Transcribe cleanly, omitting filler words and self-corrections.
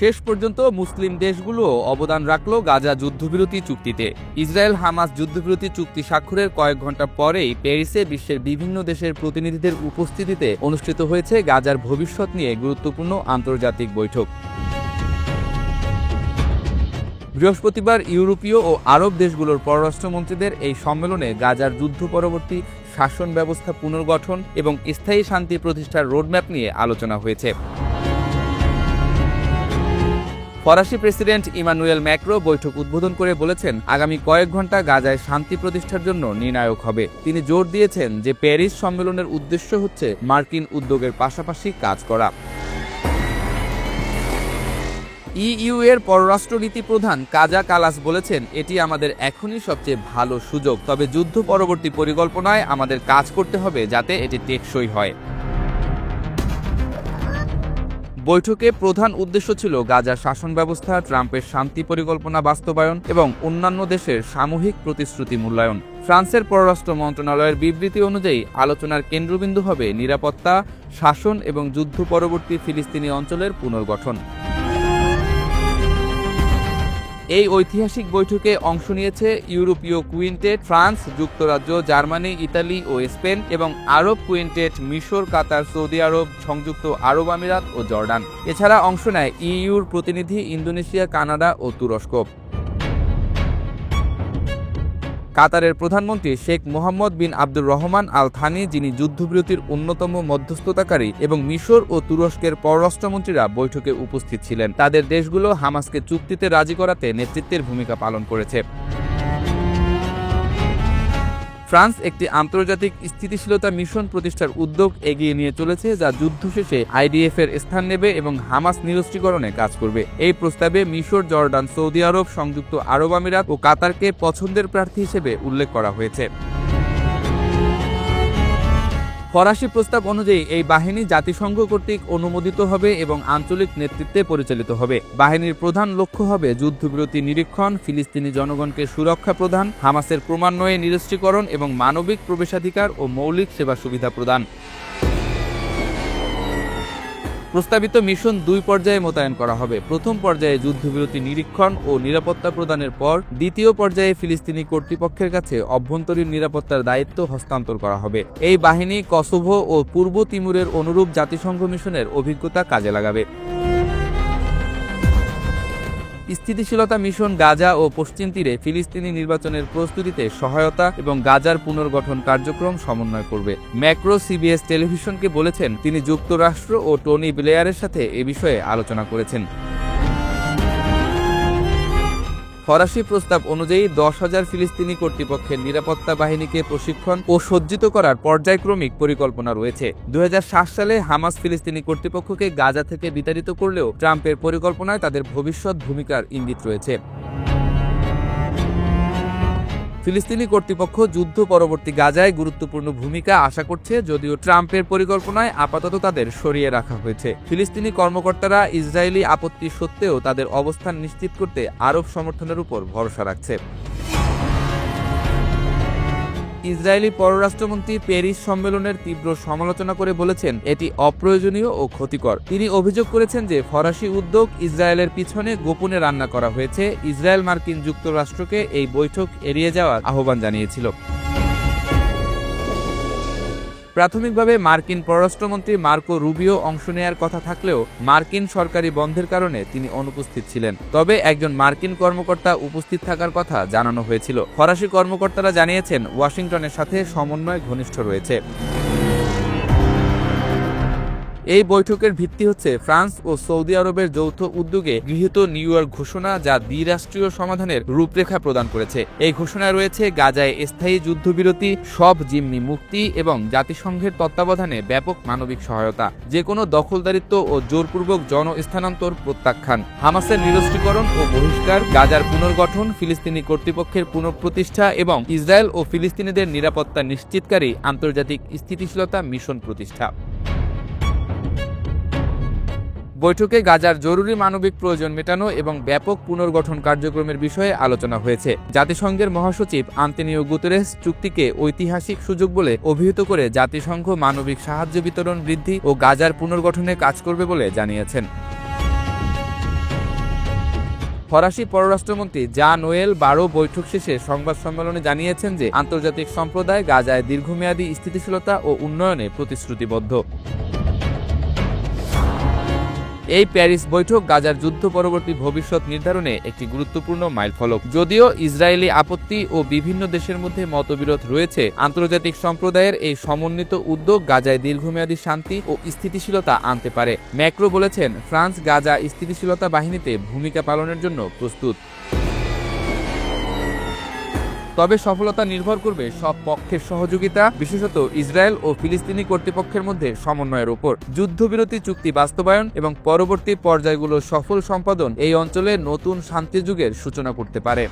শেষ পর্যন্ত মুসলিম দেশগুলো অবদান রাখল গাজা যুদ্ধবিরতি চুক্তিতে। ইসরায়েল হামাস যুদ্ধবিরতি চুক্তি স্বাক্ষরের কয়েক ঘন্টা পরেই প্যারিসে বিশ্বের বিভিন্ন দেশের প্রতিনিধিদের উপস্থিতিতে অনুষ্ঠিত হয়েছে গাজার ভবিষ্যৎ নিয়ে গুরুত্বপূর্ণ আন্তর্জাতিক বৈঠক। বৃহস্পতিবার ইউরোপীয় ও আরব দেশগুলোর পররাষ্ট্রমন্ত্রীদের এই সম্মেলনে গাজার যুদ্ধ পরবর্তী শাসন ব্যবস্থা পুনর্গঠন এবং স্থায়ী শান্তি প্রতিষ্ঠার রোডম্যাপ নিয়ে আলোচনা হয়েছে। ফরাসি প্রেসিডেন্ট ইমানুয়েল ম্যাক্রো বৈঠক উদ্বোধন করে বলেছেন, আগামী কয়েক ঘন্টা গাজায় শান্তি প্রতিষ্ঠার জন্য নির্ণায়ক হবে। তিনি জোর দিয়েছেন যে প্যারিস সম্মেলনের উদ্দেশ্য হচ্ছে মার্কিন উদ্যোগের পাশাপাশি কাজ করা। ইইউ এর পররাষ্ট্রনীতি প্রধান কাজা কালাস বলেছেন, এটি আমাদের এখনই সবচেয়ে ভালো সুযোগ, তবে যুদ্ধ পরবর্তী পরিকল্পনায় আমাদের কাজ করতে হবে যাতে এটি টেকসই হয়। বৈঠকে প্রধান উদ্দেশ্য ছিল গাজার শাসন ব্যবস্থা, ট্রাম্পের শান্তি পরিকল্পনা বাস্তবায়ন এবং অন্যান্য দেশের সামূহিক প্রতিশ্রুতি মূল্যায়ন। ফ্রান্সের পররাষ্ট্র মন্ত্রণালয়ের বিবৃতি অনুযায়ী আলোচনার কেন্দ্রবিন্দু হবে নিরাপত্তা, শাসন এবং যুদ্ধ পরবর্তী ফিলিস্তিনি অঞ্চলের পুনর্গঠন। এই ঐতিহাসিক বৈঠকে অংশ নিয়েছে ইউরোপীয় কুইন্টেট, ফ্রান্স, যুক্তরাজ্য, জার্মানি, ইতালি ও স্পেন এবং আরব কুইন্টেট মিশর, কাতার, সৌদি আরব, সংযুক্ত আরব আমিরাত ও জর্ডান। এছাড়া অংশ নেয় ইইউর প্রতিনিধি ইন্দোনেশিয়া, কানাডা ও তুরস্ক। কাতারের প্রধানমন্ত্রী শেখ মোহাম্মদ বিন আব্দুর রহমান আল থানি, যিনি যুদ্ধবিরতির অন্যতম মধ্যস্থতাকারী, এবং মিশর ও তুরস্কের পররাষ্ট্রমন্ত্রীরা বৈঠকে উপস্থিত ছিলেন। তাদের দেশগুলো হামাসকে চুক্তিতে রাজি করাতে নেতৃত্বের ভূমিকা পালন করেছে। ফ্রান্স একটি আন্তর্জাতিক স্থিতিশীলতা মিশন প্রতিষ্ঠার উদ্যোগ এগিয়ে নিয়ে চলেছে, যা যুদ্ধ শেষে আইডিএফ এর স্থান নেবে এবং হামাস নিরস্ত্রীকরণে কাজ করবে। এই প্রস্তাবে মিশর, জর্ডান, সৌদি আরব, সংযুক্ত আরব আমিরাত ও কাতারকে পছন্দের প্রার্থী হিসেবে উল্লেখ করা হয়েছে। ফরাসি প্রস্তাব অনুযায়ী এই বাহিনী জাতিসংঘ কর্তৃক অনুমোদিত হবে এবং আঞ্চলিক নেতৃত্বে পরিচালিত হবে। বাহিনীর প্রধান লক্ষ্য হবে যুদ্ধবিরতি নিরীক্ষণ, ফিলিস্তিনি জনগণকে সুরক্ষা প্রদান, হামাসের ক্রমান্বয়ে নিরস্ত্রীকরণ এবং মানবিক প্রবেশাধিকার ও মৌলিক সেবা সুবিধা প্রদান। প্রস্তাবিত মিশন 2 পর্যায়ে মোতায়েন করা হবে। প্রথম পর্যায়ে যুদ্ধবিরতি নিরীক্ষণ ও নিরাপত্তা প্রদানের পর দ্বিতীয় পর্যায়ে ফিলিস্তিনি কর্তৃপক্ষের কাছে অভ্যন্তরীণ নিরাপত্তার দায়িত্ব হস্তান্তর করা হবে। এই বাহিনী কসোভো ও পূর্ব তিমুরের অনুরূপ জাতিসংঘ মিশনের অভিজ্ঞতা কাজে লাগাবে। স্থিতিশীলতা মিশন গাজা ও পশ্চিম তীরে ফিলিস্তিনি নির্বাচনের প্রস্তুতিতে সহায়তা এবং গাজার পুনর্গঠন কার্যক্রম সমন্বয় করবে। ম্যাক্রো সিবিএস টেলিভিশনকে বলেছেন, তিনি যুক্তরাষ্ট্র ও টনি ব্লেয়ারের সাথে এ বিষয়ে আলোচনা করেছেন। ফরাসি প্রস্তাব অনুযায়ী 10,000 ফিলিস্তিনি কর্তৃপক্ষের নিরাপত্তা বাহিনীকে প্রশিক্ষণ ও সজ্জিত করার পর্যায়ক্রমিক পরিকল্পনা রয়েছে। 2007 সালে হামাস ফিলিস্তিনি কর্তৃপক্ষকে গাজা থেকে বিতাড়িত করলেও ট্রাম্পের পরিকল্পনায় তাদের ভবিষ্যৎ ভূমিকার ইঙ্গিত রয়েছে। ফিলিস্তিনি কর্তৃপক্ষ যুদ্ধ পরবর্তী গাজায় গুরুত্বপূর্ণ ভূমিকা আশা করছে, যদিও ট্রাম্পের পরিকল্পনায় আপাতত তাদের সরিয়ে রাখা হয়েছে। ফিলিস্তিনি কর্মকর্তারা ইসরায়েলি আপত্তি সত্ত্বেও তাদের অবস্থান নিশ্চিত করতে আরব সমর্থনের উপর ভরসা রাখছে। ইসরায়েলি পররাষ্ট্রমন্ত্রী প্যারিস সম্মেলনের তীব্র সমালোচনা করে বলেছেন, এটি অপ্রয়োজনীয় ও ক্ষতিকর। তিনি অভিযোগ করেছেন যে ফরাসি উদ্যোগ ইসরায়েলের পিছনে গোপনে রান্না করা হয়েছে। ইসরায়েল মার্কিন যুক্তরাষ্ট্রকে এই বৈঠক এড়িয়ে যাওয়ার আহ্বান জানিয়েছিল। প্রাথমিকভাবে মার্কিন পররাষ্ট্রমন্ত্রী মার্কো রুবিও অংশ নেয়ার কথা থাকলেও মার্কিন সরকারি বন্ধের কারণে তিনি অনুপস্থিত ছিলেন। তবে একজন মার্কিন কর্মকর্তা উপস্থিত থাকার কথা জানানো হয়েছিল। ফরাসি কর্মকর্তারা জানিয়েছেন, ওয়াশিংটনের সাথে সমন্বয় ঘনিষ্ঠ রয়েছে। এই বৈঠকের ভিত্তি হচ্ছে ফ্রান্স ও সৌদি আরবের যৌথ উদ্যোগে গৃহীত নিউ ইয়র্ক ঘোষণা, যা দ্বিরাষ্ট্রীয় সমাধানের রূপরেখা প্রদান করেছে। এই ঘোষণায় রয়েছে গাজায় স্থায়ী যুদ্ধবিরতি, সব জিম্মি মুক্তি এবং জাতিসংঘের তত্ত্বাবধানে ব্যাপক মানবিক সহায়তা, যে কোনো দখলদারিত্ব ও জোরপূর্বক জনস্থানান্তর প্রত্যাখ্যান, হামাসের নিরস্ত্রীকরণ ও বহিষ্কার, গাজার পুনর্গঠন, ফিলিস্তিনি কর্তৃপক্ষের পুনঃপ্রতিষ্ঠা এবং ইসরায়েল ও ফিলিস্তিনিদের নিরাপত্তা নিশ্চিতকারী আন্তর্জাতিক স্থিতিশীলতা মিশন প্রতিষ্ঠা। বৈঠকে গাজার জরুরি মানবিক প্রয়োজন মেটানো এবং ব্যাপক পুনর্গঠন কার্যক্রমের বিষয়ে আলোচনা হয়েছে। জাতিসংঘের মহাসচিব আন্তোনিও গুতেরেস চুক্তিকে ঐতিহাসিক সুযোগ বলে অভিহিত করে জাতিসংঘ মানবিক সাহায্য বিতরণ বৃদ্ধি ও গাজার পুনর্গঠনে কাজ করবে বলে জানিয়েছেন। ফরাসি পররাষ্ট্রমন্ত্রী জান নোয়েল বারো বৈঠক শেষে সংবাদ সম্মেলনে জানিয়েছেন যে আন্তর্জাতিক সম্প্রদায় গাজায় দীর্ঘমেয়াদী স্থিতিশীলতা ও উন্নয়নে প্রতিশ্রুতিবদ্ধ। এই প্যারিস বৈঠক গাজার যুদ্ধ পরবর্তী ভবিষ্যৎ নির্ধারণে একটি গুরুত্বপূর্ণ মাইলফলক। যদিও ইসরায়েলি আপত্তি ও বিভিন্ন দেশের মধ্যে মতবিরোধ রয়েছে, আন্তর্জাতিক সম্প্রদায়ের এই সমন্বিত উদ্যোগ গাজায় দীর্ঘমেয়াদী শান্তি ও স্থিতিশীলতা আনতে পারে। ম্যাক্রো বলেছেন, ফ্রান্স গাজা স্থিতিশীলতা বাহিনীতে ভূমিকা পালনের জন্য প্রস্তুত। তবে সফলতা নির্ভর করবে সব পক্ষের সহযোগিতা, বিশেষত ইসরায়েল ও ফিলিস্তিনি কর্তৃপক্ষের মধ্যে সমন্বয়ের উপর। যুদ্ধবিরতি চুক্তি বাস্তবায়ন এবং পরবর্তী পর্যায়গুলোর সফল সম্পাদন এই অঞ্চলে নতুন শান্তিযুগের সূচনা করতে পারে।